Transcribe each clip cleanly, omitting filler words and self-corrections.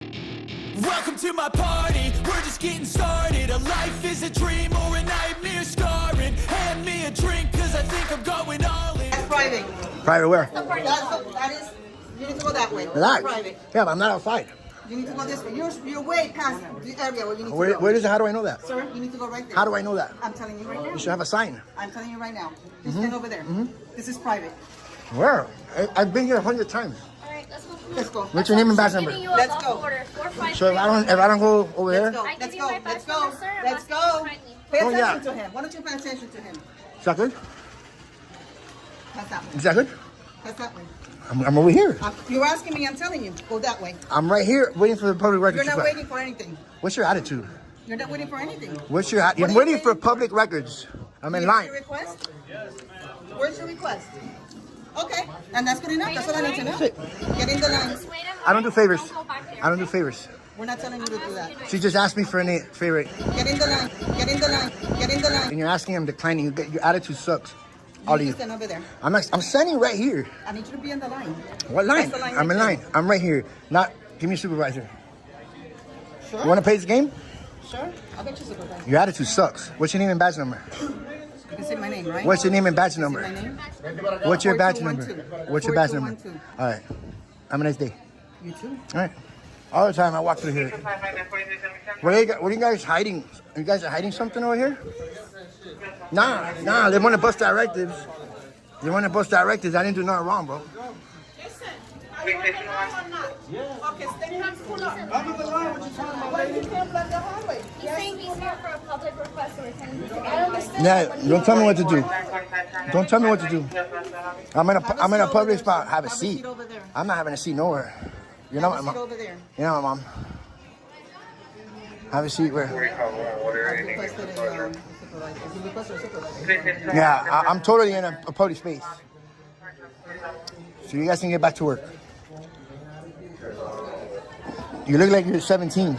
Welcome to my party, we're just getting started. A life is a dream or a nightmare scarring. Hand me a drink, cause I think I'm going all in. That's private. Private where? That is, you need to go that way. Relax. Private. Yeah, but I'm not outside. You need to go this way. You're way past the area where you need to go. Where is it? How do I know that? Sir, you need to go right there. How do I know that? I'm telling you right now. You should have a sign. I'm telling you right now. Just stand over there. This is private. Where? I've been here 100 times. Alright, let's go. Let's go. What's your name and badge number? Let's go. So if I don't go over there, Let's go. Let's go. Let's go. Pay Oh, yeah. attention to him. Why don't you pay attention to him? is that good? Pass that way. Is that good? Pass that way. I'm over here. You're asking me. I'm telling you. Go that way. I'm right here waiting for the public records. You're not waiting for anything. What's your attitude? You're not waiting for anything. What's your attitude? I'm What are you waiting for waiting? public records. I'm in You line. have your request? Where's your request? Okay, and that's good enough. That's all I need to know. That's it. Get in the line. I don't do favors. I don't do favors. We're not telling you to do that. She just asked me for any favor, Get in the line. Get in the line. Get in the line. and you're asking him declining. Your attitude sucks. All of You you. stand over there. I'm standing right here. I need you to be in the line. What line? That's the line I'm in right line. I'm right here. Not. Give me a supervisor. Sure. You want to play this game? Sure. I'll get you supervised. Your attitude sucks. What's your name and badge number? You can say my name, right? What's your name and badge Say number? my name? What's your badge number? 4212. What's your badge number? 4212. All right. Have a nice day. You too. All right. All the time I walk through here. What are you guys hiding? You guys are hiding something over here? Nah. They want to bust directives. They want to bust directives. I didn't do nothing wrong, bro. Okay, stay pull up. Why you can't block the highway? He's saying he's here for a public request, so we're telling him I understand. Yeah, don't tell me what to do. Don't tell me what to do. I'm in a public spot. Have a seat. over there. I'm not having a seat nowhere. You're not Have my a seat mom. over there. You're not my mom. Have a seat where? I requested a supervisor. You requested a supervisor. Yeah, I'm totally in a public space. So you guys can get back to work. You look like you're 17.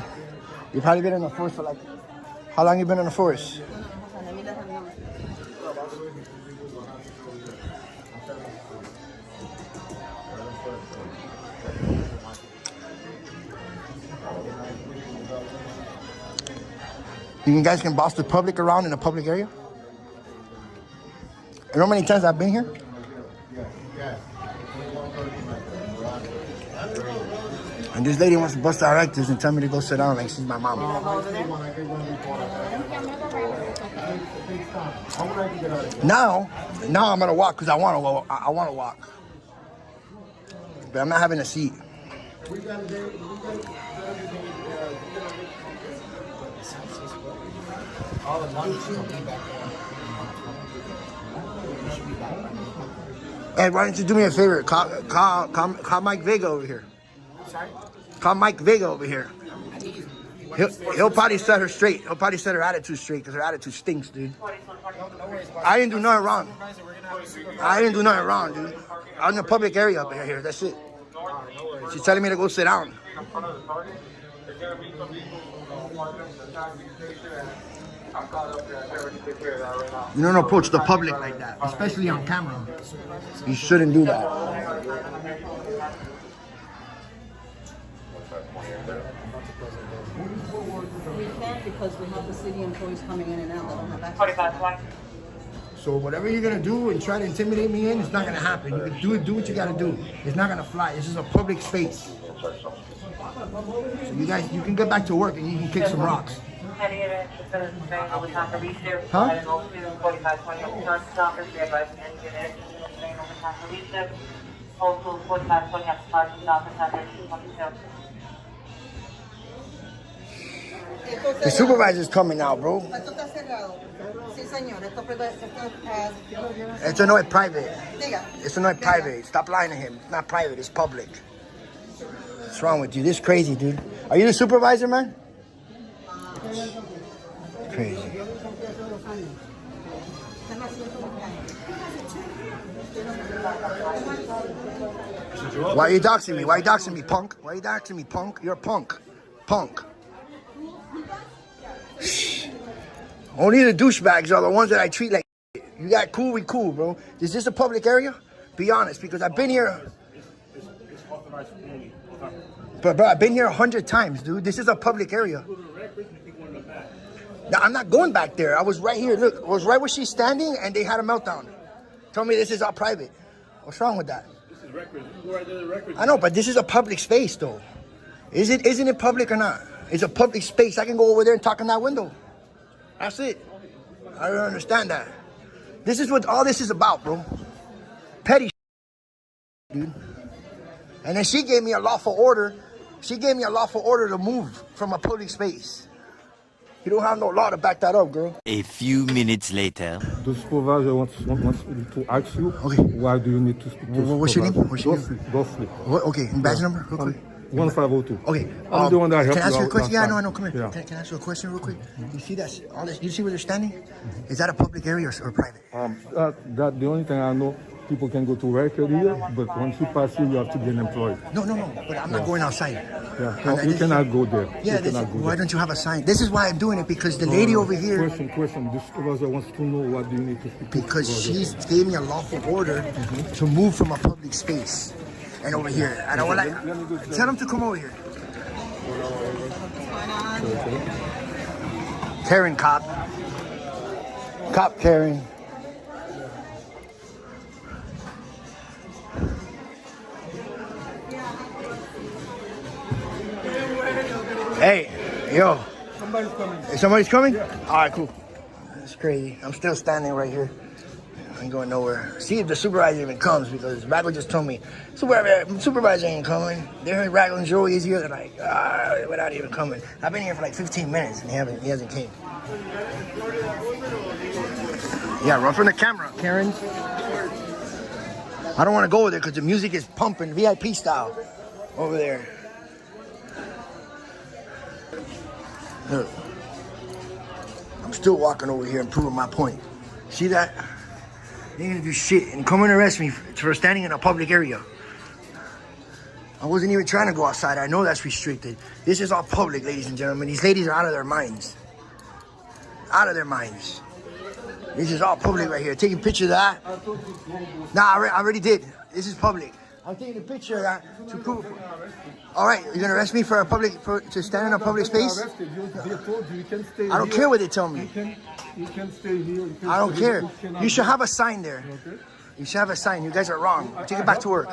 You've probably been in the force for like, how long you been in the force? Let me let him know. You guys can boss the public around in a public area? You know how many times I've been here? And this lady wants to bust directives and tell me to go sit down like she's my mom. Now I'm gonna walk because I want to walk. But I'm not having a seat. Hey, why don't you do me a favor? Call Mike Vega over here. Call Mike Vega over here. He'll probably set her straight. He'll probably set her attitude straight because her attitude stinks, dude. I didn't do nothing wrong. Dude. I'm in a public area up here. That's it. She's telling me to go sit down. You don't approach the public like that, especially on camera. You shouldn't do that. We can't because we have the city employees coming in and out that don't have access. So whatever you're gonna do and try to intimidate me in, it's not gonna happen. You can do what you gotta do. It's not gonna fly. This is a public space. So you guys, you can get back to work and you can kick some rocks. Huh? The supervisor's coming now, bro. Esto está cerrado. Sí, señor. Esto no es private. Diga. Esto no es private. Stop lying to him. It's not private. It's public. What's wrong with you? This is crazy, dude. Are you the supervisor, man? Crazy. Why are you doxing me? Why are you doxing me, punk? Why are you doxing me, punk? You're a punk. Punk. Only the douchebags are the ones that I treat like shit. You got cool, we cool, bro. Is this a public area? Be honest, because I've been here. But bro, I've been here 100 times, dude. This is a public area. Now, I'm not going back there. I was right here. Look, I was right where she's standing, and they had a meltdown. Told me this is all private. What's wrong with that? This is records. You go right there to the records. I know, but this is a public space, though. Isn't it public or not? It's a public space. I can go over there and talk in that window. That's it. I don't understand that. This is what all this is about, bro. Petty dude. And then she gave me a lawful order. She gave me a lawful order to move from a public space. You don't have no law to back that up, girl. A few minutes later. The supervisor wants to ask you, Okay. why do you need to speak to What's your name? What's your name? Goffley. What? Okay, badge number, real quick. 1502. Okay. I'm the one that helped can I ask you a out question? last Yeah, I time. know. Come here. Yeah. Can I ask you a question real quick? You see that? All this. You see where they're standing? Is that a public area or private? That the only thing I know, people can go to work here, but once you pass here, you have to be an employee. No. But I'm not going outside. Yeah, no, you cannot go there. Yeah. You cannot go Why there. don't you have a sign? This is why I'm doing it, because the lady over here. Question. The supervisor wants to know what do you need to speak to. Because supervisor. she gave me a lawful order to move from a public space. And over here, I don't want to. Tell them to come over here. Karen, cop. Cop Karen. Hey, yo. Somebody's coming. Somebody's coming? Yeah. All right, cool. That's crazy. I'm still standing right here. I ain't going nowhere. See if the supervisor even comes, because Raggle just told me, supervisor ain't coming. They heard Raggle and Joey is here. They're like, without even coming. I've been here for like 15 minutes and he hasn't came. Yeah, run from the camera, Karen. I don't want to go over there because the music is pumping, VIP style, over there. Look, I'm still walking over here and proving my point. See that? They ain't gonna do shit and come and arrest me for standing in a public area. I wasn't even trying to go outside. I know that's restricted. This is all public, ladies and gentlemen. These ladies are out of their minds. Out of their minds. This is all public right here. Taking pictures of that. Nah, I already did. This is public. I'm taking a picture of that to prove. All right, you're gonna arrest me for to stand in a public space? I don't care what they tell me. You can stay here. I don't care. You should have a sign there. You should have a sign. You guys are wrong. Take it back to work.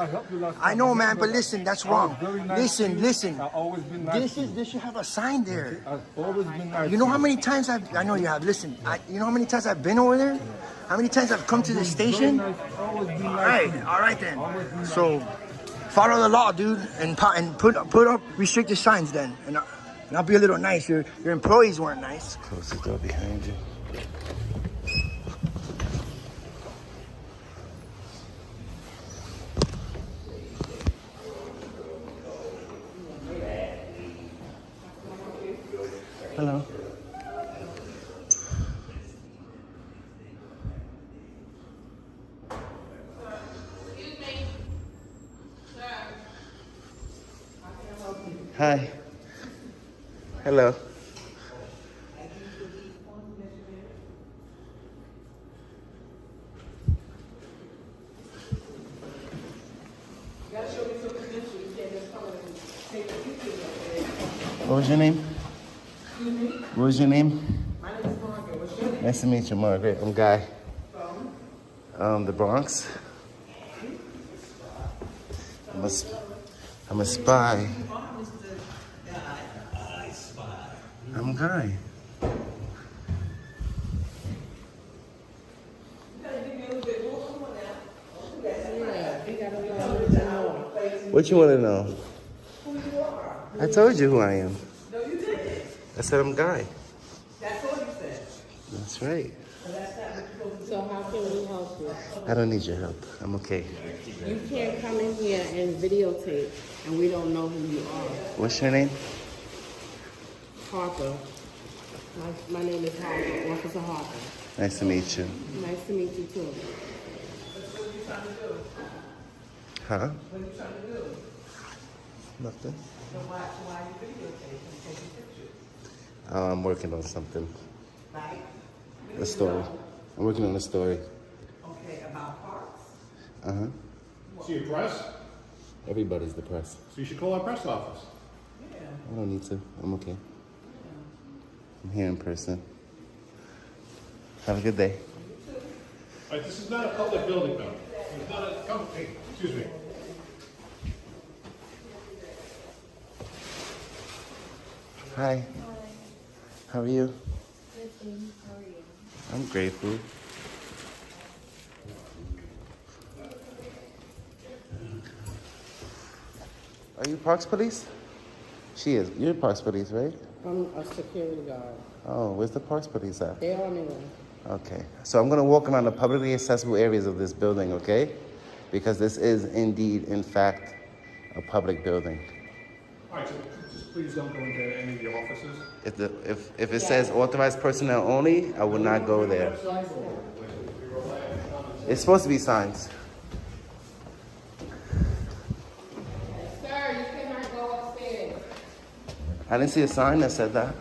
I know, man, but listen, that's wrong. Listen. This should have a sign there. I've always been nice. You know how many times I know you have. Listen, you know how many times I've been over there? How many times I've come to the station? All right then. So follow the law, dude, and put up restricted signs then, and I'll be a little nice. Your employees weren't nice. Close the door behind you. Hello. Hi. Hello. What was your name? What was your name? My name is Margaret. What's your name? Nice to meet you, Margaret. I'm Guy. The Bronx. I'm a spy. I'm Guy. What you want to know? I told you who I am. No, you didn't. I said I'm Guy. That's all you said. That's right. So how can we help you? I don't need your help. I'm okay. You can't come in here and videotape and we don't know who you are. What's your name? Harper. My name is Harper, Officer Harper. Nice to meet you. Nice to meet you too. Huh? Nothing. So why you videotape and taking pictures? I'm working on something. Like, A story. I'm working on a story. okay, about parks? Uh-huh. So you're press? Everybody's the press. So you should call our press office. I don't need to. I'm okay. I'm here in person. Have a good day. All right, this is not a public building, though. It's not a, come, hey, excuse me. Hi. How are you? Good, thanks. How are you? I'm grateful. Are you Parks Police? She is. You're Parks Police, right? I'm a security guard. Oh, where's the Parks Police at? They on their way. Okay. So I'm going to walk around the publicly accessible areas of this building, okay? Because this is indeed, in fact, a public building. All right, so just please don't go into any of the offices. If it says authorized personnel only, I will not go there. It's supposed to be signs. Sir, you cannot go upstairs. I didn't see a sign that said that.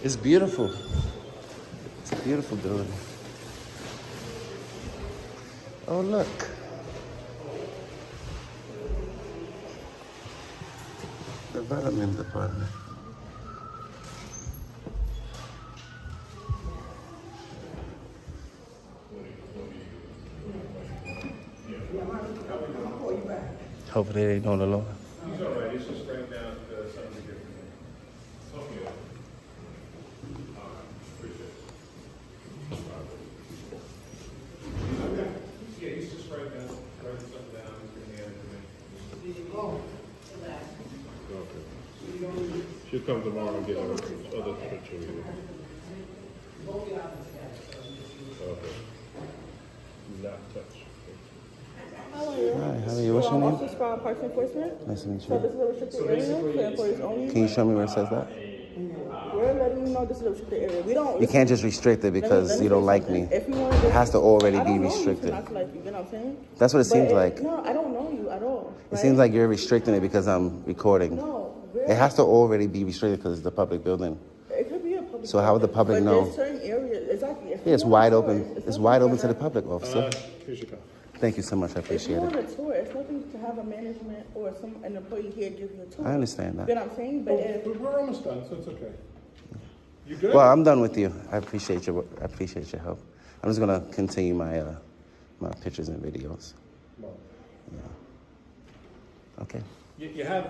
It's beautiful. It's a beautiful building. Oh, look. Development Department. Hopefully they know the law. He's all right, he's just writing down something to get from me. Okay. All right, appreciate it. Okay. Yeah, he's just writing something down, he's gonna hand it to me. Okay. She'll come tomorrow and get other pictures. Okay. Do not touch. How are you? Hi, how are you? What's your name? Officer Squad Parks Enforcement. Nice to meet So this you. is a restricted area for employees only. Can you show me where it says that? We're letting you know this is a restricted area. We don't. You can't just restrict it because you don't like me. If you want to, It has to already I be don't know you restricted. to not like you. You know what I'm saying? That's what it But seems like. No, I don't know you at all. It right? seems like you're restricting it because I'm recording. No, It has to already be restricted because it's a public building. it could be a public. So how would the public but know? There's certain areas, exactly. If Yeah, it's you want wide a open. tour, It's nothing wide open to the have- public, officer. Here's your call. Thank you so much. I If you appreciate want it. a tour, it's nothing to have a management or an employee here give you a tour. I understand You that. know what I'm saying? But if We're almost done, so it's okay. You good? Well, I'm done with you. I appreciate your help. I'm just gonna continue my my pictures and videos. Well, Okay. You have,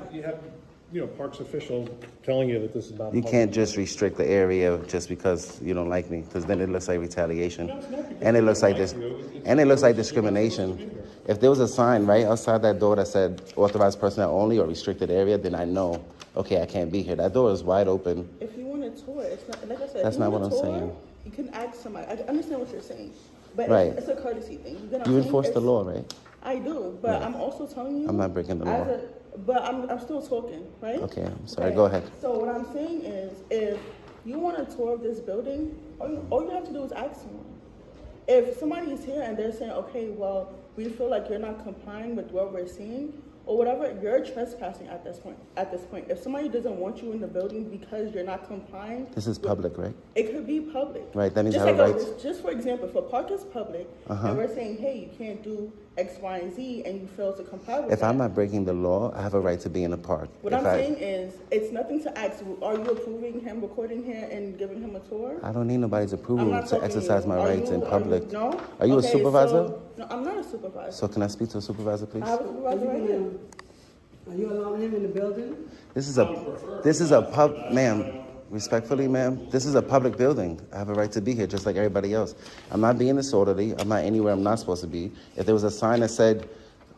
parks official telling you that this is not. You public. can't just restrict the area just because you don't like me, because then it looks like retaliation, No, it's not because and it I looks don't like this, like you. It's and it looks like because you're not supposed to discrimination. be here. If there was a sign right outside that door that said authorized personnel only or restricted area, then I know, okay, I can't be here. That door is wide open. if you want a tour, it's not like I said. That's if you not want what a I'm tour, saying. You can ask somebody. I understand what you're saying, but Right. it's a courtesy thing. You, know what You I'm saying? enforce the It's- law, right? I do, but Right. I'm also telling you. I'm not breaking the as law. But I'm still talking, right? Okay, I'm sorry. Go ahead. So what I'm saying is, if you want a tour of this building, all you have to do is ask someone. If somebody is here and they're saying, okay, well, we feel like you're not complying with what we're seeing, or whatever, you're trespassing at this point. If somebody doesn't want you in the building because you're not complying, This is public, right? it could be public. Right, that means just I have like rights. just for example, if a park is public, and we're saying, hey, you can't do X, Y, and Z, and you fail to comply with If that. I'm not breaking the law, I have a right to be in a park. What If I'm I- saying is, it's nothing to ask. Are you approving him recording here and giving him a tour? I don't need nobody's I'm approval not to talking exercise you. my Are rights you- in public. No. Are you a Okay, supervisor? so- no, I'm not a supervisor. So can I speak to a supervisor, please? I have a supervisor right here. Are you allowing him in the building? This is a pub, ma'am. Respectfully, ma'am, this is a public building. I have a right to be here just like everybody else. I'm not being disorderly. I'm not anywhere I'm not supposed to be. If there was a sign that said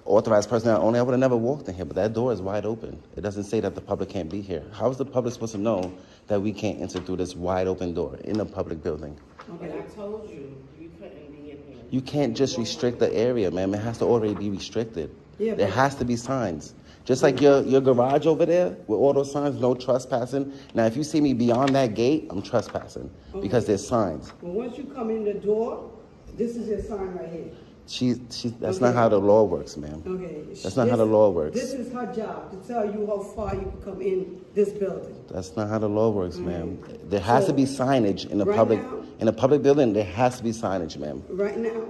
authorized personnel only, I would have never walked in here, but that door is wide open. It doesn't say that the public can't be here. How is the public supposed to know that we can't enter through this wide open door in a public building? Okay, I told you, you couldn't be in here. You can't just restrict the area, ma'am. It has to already be restricted. Yeah, There but- has to be signs. Just like your garage over there with all those signs, no trespassing. Now, if you see me beyond that gate, I'm trespassing because there's signs. Well, once you come in the door, this is your sign right here. That's not how the law works, ma'am. Okay. That's not how the law works. This is her job, to tell you how far you can come in this building. That's not how the law works, ma'am. There has to be signage in a right public now- in a public building. There has to be signage, ma'am. Right now,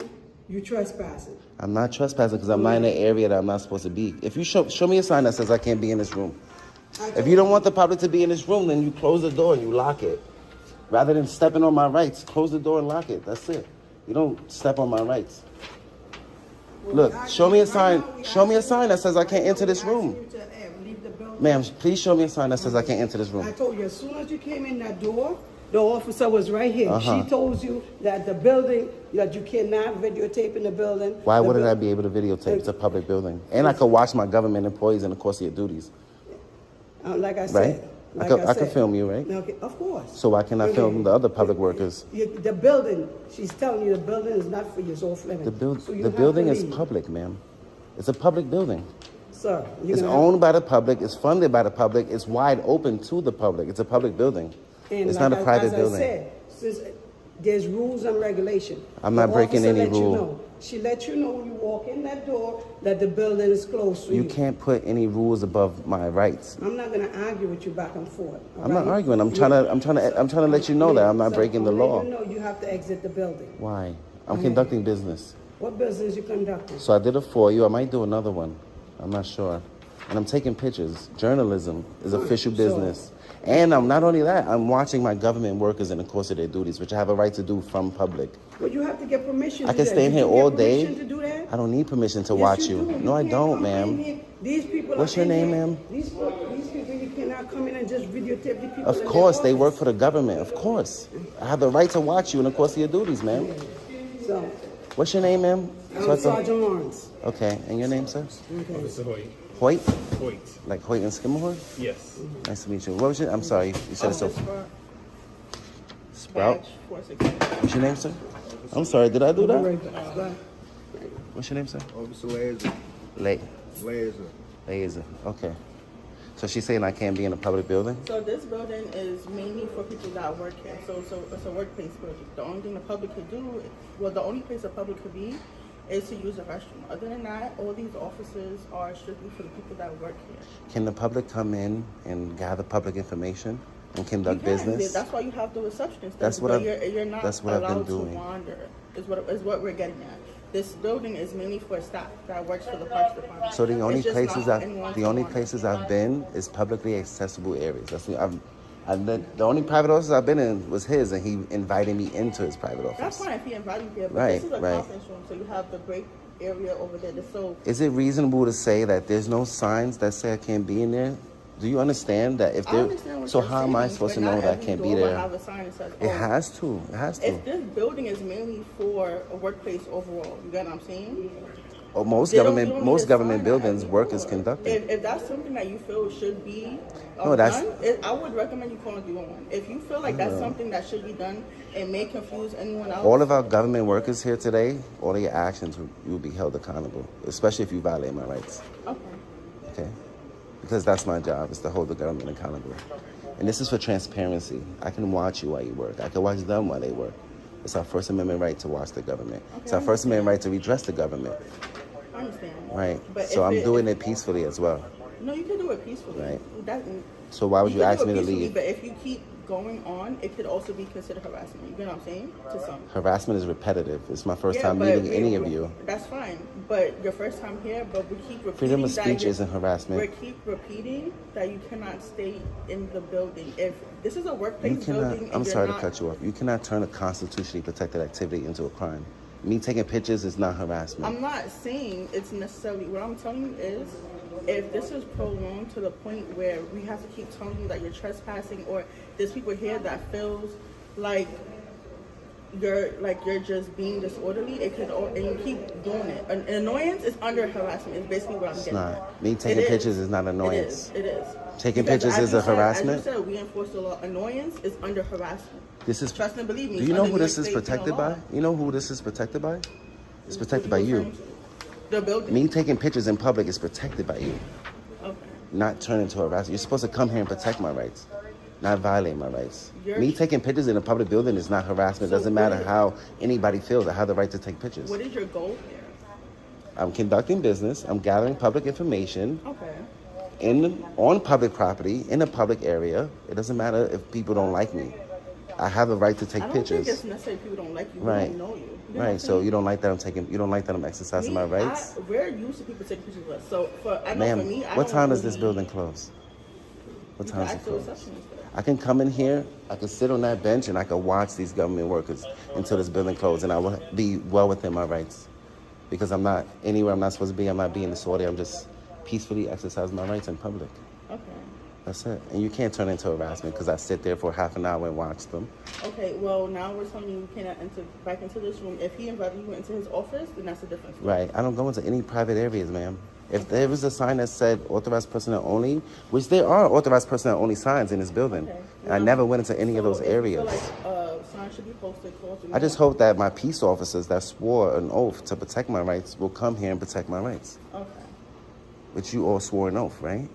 you trespassing. I'm not trespassing because I'm not in an area that I'm not supposed to be. If you show me a sign that says I can't be in this room. If you don't want the public to be in this room, then you close the door and you lock it. Rather than stepping on my rights, close the door and lock it. That's it. You don't step on my rights. Look, show me a sign. Show me a sign that says I can't enter this room. Ma'am, please show me a sign that says I can't enter this I room. told you, as soon as you came in that door, the officer was right here. She told you that the building, that you cannot videotape in the building. Why wouldn't I be able to videotape? It's a public building. And I could watch my government employees in the course of your duties. Like I said. Right? I could film you, right? Okay, of course. So why can't I film the other public workers? The building, she's telling you the building is not for you, it's off limits. The building is public, ma'am. It's a public building. Sir, it's owned by the public. It's funded by the public. It's wide open to the public. It's a public building. And it's like not a private building. I said, since there's rules and regulation. I'm not breaking any rule. She let you know when you walk in that door that the building is closed to you. You can't put any rules above my rights. I'm not going to argue with you back and forth. I'm not arguing. I'm trying to let you know that I'm not breaking the law. You know you have to exit the building. Why? I'm conducting business. What business you conducting? So I did it for you. I might do another one. I'm not sure. And I'm taking pictures. Journalism is official business. And I'm not only that, I'm watching my government workers in the course of their duties, which I have a right to do from public. But you have to get permission to I can stay in here all day. To do that? I don't need permission to watch you. No, I don't, ma'am. These people. What's your name, ma'am? These people, you cannot come in and just videotape the people. Of course, they work for the government. Of course. I have the right to watch you in the course of your duties, ma'am. So. What's your name, ma'am? I'm Sergeant Lawrence. Okay. And your name, sir? Okay. Mr. Hoyt. Hoyt? Hoyt. Like Hoyt and Skimmerhorn? Yes. Nice to meet you. What was your... I'm sorry. You said it so... Sprout? What's your name, sir? I'm sorry. Did I do that? What's your name, sir? Officer Laser. Laser. Okay. So she's saying I can't be in a public building? So this building is mainly for people that work here. So it's a workplace building. The only thing the public could do, well, the only place the public could be is to use the restroom. Other than that, all these offices are strictly for the people that work here. Can the public come in and gather public information and conduct business? That's why you have the receptionist. That's what you're not allowed to wander. Is what we're getting at. This building is mainly for staff that works for the Parks Department. So the only places I've been is publicly accessible areas. The only private office I've been in was his, and he invited me into his private office. That's fine if he invited you here, but right, this is a conference room, so you have the break area over there. So is it reasonable to say that there's no signs that say I can't be in there? Do you understand that if there? So how am I supposed to know that I can't be there? Have a sign that says, it has to. It has to. If this building is mainly for a workplace overall, you get what I'm saying? Oh, most government buildings work is conducted. If that's something that you feel should be done, I would recommend you calling 311. If you feel like that's something that should be done and may confuse anyone else. All of our government workers here today, all of your actions, you will be held accountable, especially if you violate my rights. Okay. Because that's my job, is to hold the government accountable. And this is for transparency. I can watch you while you work. I can watch them while they work. It's our First Amendment right to watch the government. It's our First Amendment right to redress the government. I understand. Right. But so I'm doing it peacefully as well. No, you can do it peacefully. Right. So why would you ask me to leave? But if you keep going on, it could also be considered harassment. You get what I'm saying? To some. Harassment is repetitive. It's my first time meeting any of you. That's fine. But your first time here, but we keep repeating freedom of speech isn't harassment. We keep repeating that you cannot stay in the building. If this is a workplace building, I'm sorry to cut you off. You cannot turn a constitutionally protected activity into a crime. Me taking pictures is not harassment. I'm not saying it's necessarily. What I'm telling you is, if this is prolonged to the point where we have to keep telling you that you're trespassing, or there's people here that feels like you're just being disorderly, it could, and you keep doing it. An annoyance is under harassment. Is basically what I'm getting at. It's not. Me taking pictures is not annoyance. It is. Taking pictures is a harassment. As you said, we enforce the law. Annoyance is under harassment. This is. Trust and believe me. Do you know who this is protected by? You know who this is protected by? It's protected by you. The building. Me taking pictures in public is protected by you. Okay. Not turn into harassment. You're supposed to come here and protect my rights, not violate my rights. Me taking pictures in a public building is not harassment. Doesn't matter how anybody feels. I have the right to take pictures. What is your goal here? I'm conducting business. I'm gathering public information Okay. on public property, in a public area. It doesn't matter if people don't like me. I have a right to take I don't pictures. think it's necessary people don't like you. We Right. don't know you. You know what Right. I'm So saying? you don't like that I'm taking. You don't like that I'm exercising my rights. We're used to people taking pictures of us. So I know Ma'am, for me, I what don't time does this really- building close? What You time can is ask it the close? receptionist there. I can come in here, I can sit on that bench, and I can watch these government workers until this building closes, and I will be well within my rights. Because I'm not anywhere I'm not supposed to be. I'm not being disorderly. I'm just peacefully exercising my rights in public. Okay. That's it. And you can't turn it into harassment because I sit there for half an hour and watch them. Okay, well, now we're telling you cannot enter back into this room. If he invited you into his office, then that's a different story. Right. I don't go into any private areas, ma'am. If there was a sign that said authorized personnel only, which there are authorized personnel only signs in this building, Okay. and I never went into any of those So if you areas. feel like signs should be posted, close to I just hope that my peace officers that swore an oath to protect my rights will come here and protect my rights. Okay. Which you all swore an oath, right?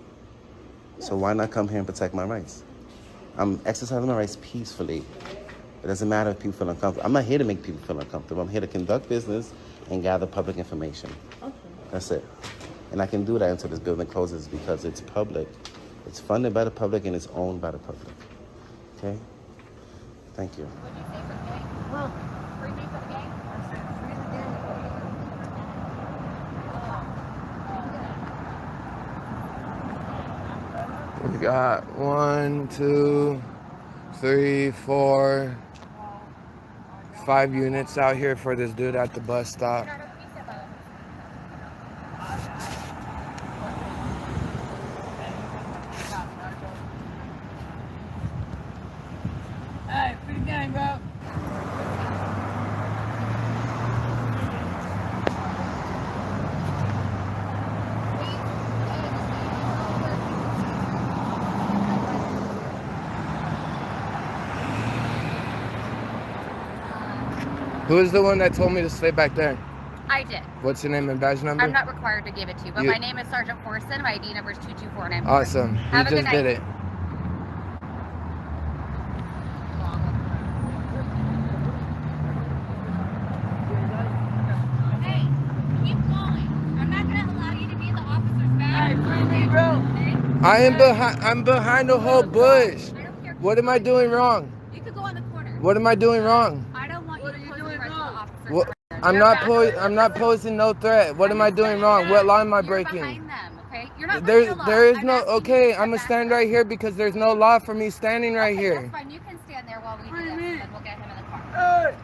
So why not come here and protect my rights? I'm exercising my rights peacefully. It doesn't matter if people feel uncomfortable. I'm not here to make people feel uncomfortable. I'm here to conduct business and gather public information. Okay. That's it. And I can do that until this building closes because it's public. It's funded by the public and it's owned by the public. Okay? Thank you. Well, free me for the game? We got 1, 2, 3, 4, 5 units out here for this dude at the bus stop. Hey, free game, bro. Who is the one that told me to stay back there? I did. What's your name and badge number? I'm not required to give it to you, but You- my name is Sergeant Forson. My ID number is 22494. Awesome. Have a You good just did night. it. Hey, keep going. I'm not gonna allow you to be in the officer's bag. Hey, free me, bro. I'm behind the whole bush. I don't care. What am I doing wrong? You could go on the corner. What am I doing wrong? I don't want you to pose a threat to the officers. What? I'm not posing no threat. What am I doing wrong? What law am I You're breaking? behind them, okay? You're not There breaking the law. is I'm no asking you okay. to I'm gonna step stand back. right here because there's no law for me standing right Okay, here. That's fine. You can stand there while we do this, and then we'll get him in the car. Hey.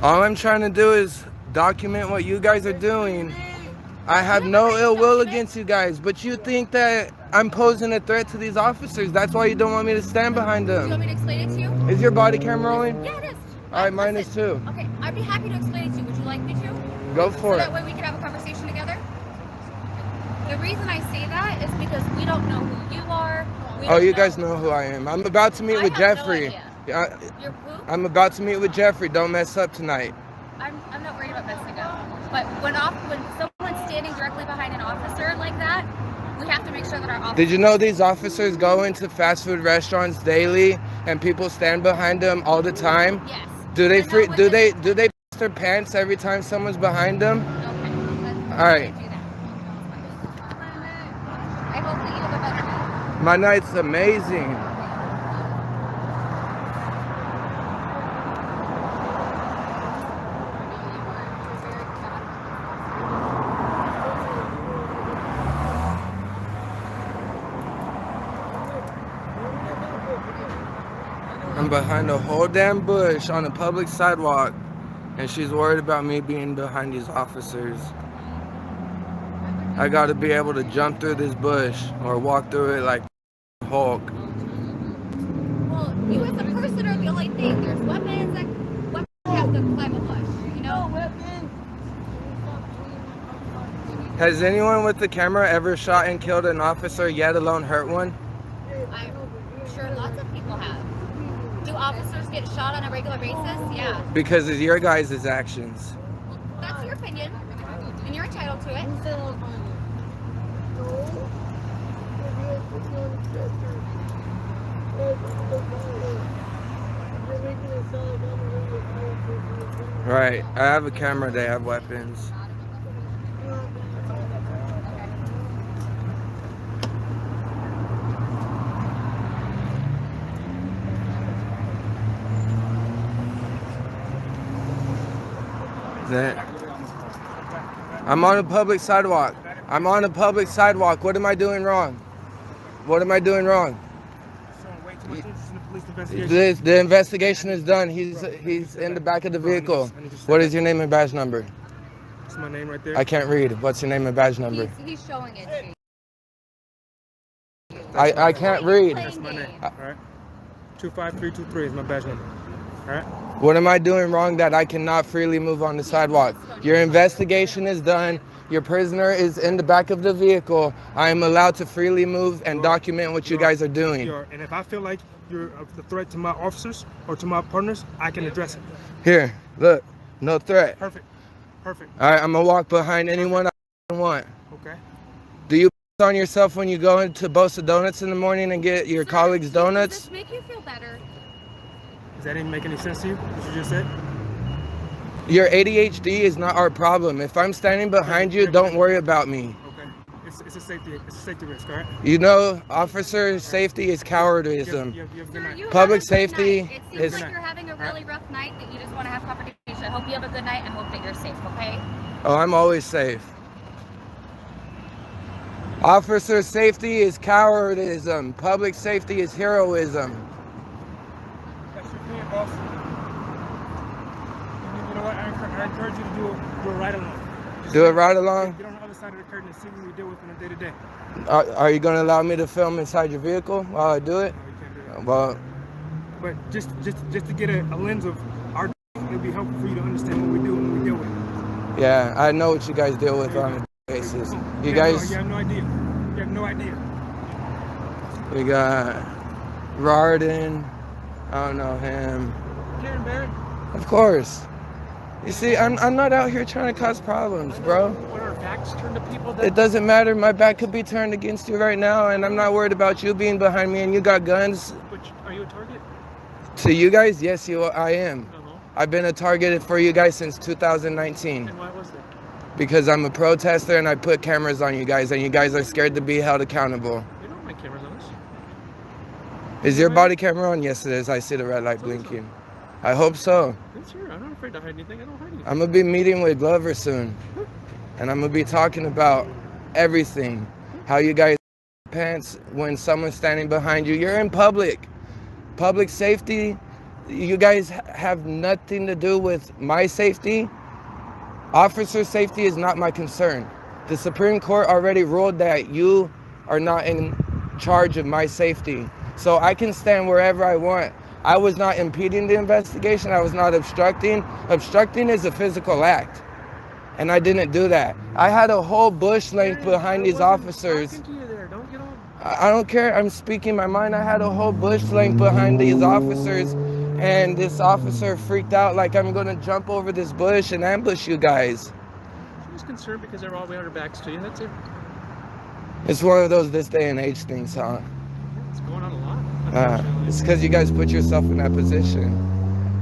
All I'm trying to do is document what you guys are doing. I have no ill will against you guys, but you think that I'm posing a threat to these officers. That's why you don't want me to stand behind Do you want them. me to explain it to you? Is your body camera rolling? Yeah, it is. All right, mine is too. Okay, I'd be happy to explain it to you. Would you like me to? Go So for it. that way we can have a conversation together? The reason I say that is because we don't know who you are. We Oh, don't you guys know who I am. I'm about to meet I with have no Jeffrey. idea. Yeah, You're who? I'm about to meet with Jeffrey. Don't mess up tonight. I'm not worried about messing up. But when someone's standing directly behind an officer like that, we have to make sure that our officer. Did you know these officers go into fast food restaurants daily and people stand behind them all the time? Yes. Do they I know what they- do they piss their pants every time someone's behind them? Okay. All right. Do that. I hope that you have a better night. My night's amazing. I'm behind a whole damn bush on a public sidewalk, and she's worried about me being behind these officers. I gotta be able to jump through this bush or walk through it like Hulk. Well, you as a person are the only thing. There's weapons that have to climb a bush, you know? Has anyone with the camera ever shot and killed an officer, yet alone hurt one? I'm sure lots of people have. Do officers get shot on a regular basis? Yeah. Because of your guys' actions. That's your opinion, and you're entitled to it. Right. I have a camera. They have weapons. I'm on a public sidewalk. I'm on a public sidewalk. What am I doing wrong? What am I doing wrong? The investigation is done. He's in the back of the vehicle. What is your name and badge number? That's my name right there. I can't read. What's your name and badge number? He's showing it to you. I can't read. That's my name. All right. 25323 is my badge number. All right. What am I doing wrong that I cannot freely move on the sidewalk? Your investigation is done. Your prisoner is in the back of the vehicle. I am allowed to freely move and document what you guys are doing. And if I feel like you're a threat to my officers or to my partners, I can address it. Here, look, no threat. Perfect. Perfect. All right, I'm gonna walk behind anyone I want. Okay. Do you on yourself when you go into Bosa Donuts in the morning and get your colleagues donuts? Does this make you feel better? Does that even make any sense to you, what you just said? Your ADHD is not our problem. If I'm standing behind you, don't worry about me. Okay. It's a safety risk, all right? You know, officer safety is cowardism. Public safety It seems like you're having a really rough night that you just want to have confrontation. I hope you have a good night and hope that you're safe, okay? Oh, I'm always safe. Officer safety is cowardism. Public safety is heroism. That's your opinion, boss. You know what? I encourage you to do a ride along. Do a ride along? Get on the other side of the curtain and see what we deal with on a day-to-day. Are you going to allow me to film inside your vehicle while I do it? No, you can't do that. Well, but just to get a lens of our, it'll be helpful for you to understand what we do and what we deal with. yeah, I know what you guys deal with on a daily basis. You guys, you have no idea. You have no idea. we got Rardon. I don't know him. Karen Barrett. Of course. You see, I'm not out here trying to cause problems, bro. What are our backs turned to people? It doesn't matter. My back could be turned against you right now, and I'm not worried about you being behind me and you got guns. But are you a target? To you guys, yes, I am. Uh-huh. I've been a target for you guys since 2019. And why was that? Because I'm a protester and I put cameras on you guys, and you guys are scared to be held accountable. You don't have cameras on us. Is your body camera on? Yes, it is. I see the red light blinking. I hope so. It's here. I'm not afraid to hide anything. I don't hide anything. I'm going to be meeting with Glover soon. And I'm going to be talking about everything. How you guys pants when someone's standing behind you. You're in public. Public safety, you guys have nothing to do with my safety. Officer safety is not my concern. The Supreme Court already ruled that you are not in charge of my safety. So I can stand wherever I want. I was not impeding the investigation. I was not obstructing. Obstructing is a physical act. And I didn't do that. I had a whole bush length behind these officers. I don't care. I'm speaking my mind. I had a whole bush length behind these officers. And this officer freaked out like I'm going to jump over this bush and ambush you guys. I'm just concerned because they're all way on our backs to you. That's it. It's one of those this day and age things, huh? It's going on a lot. It's because you guys put yourself in that position.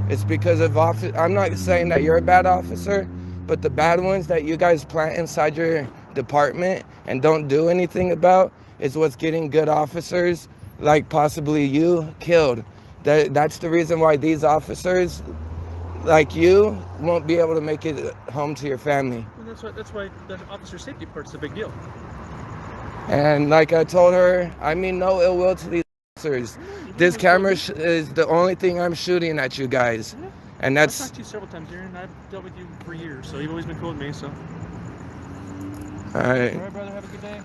It's because of I'm not saying that you're a bad officer, but the bad ones that you guys plant inside your department and don't do anything about is what's getting good officers, like possibly you, killed. That's the reason why these officers, like you, won't be able to make it home to your family. And that's why the officer safety part's a big deal. And like I told her, I mean no ill will to these officers. This camera is the only thing I'm shooting at you guys. And that's... I've talked to you several times, Aaron. I've dealt with you for years, so you've always been cool with me, so... All right. All right, brother. Have a good day.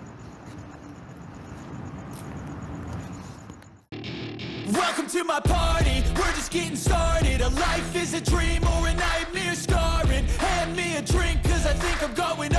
Welcome to my party, we're just getting started. A life is a dream or a nightmare scarring. Hand me a drink, cause I think I'm going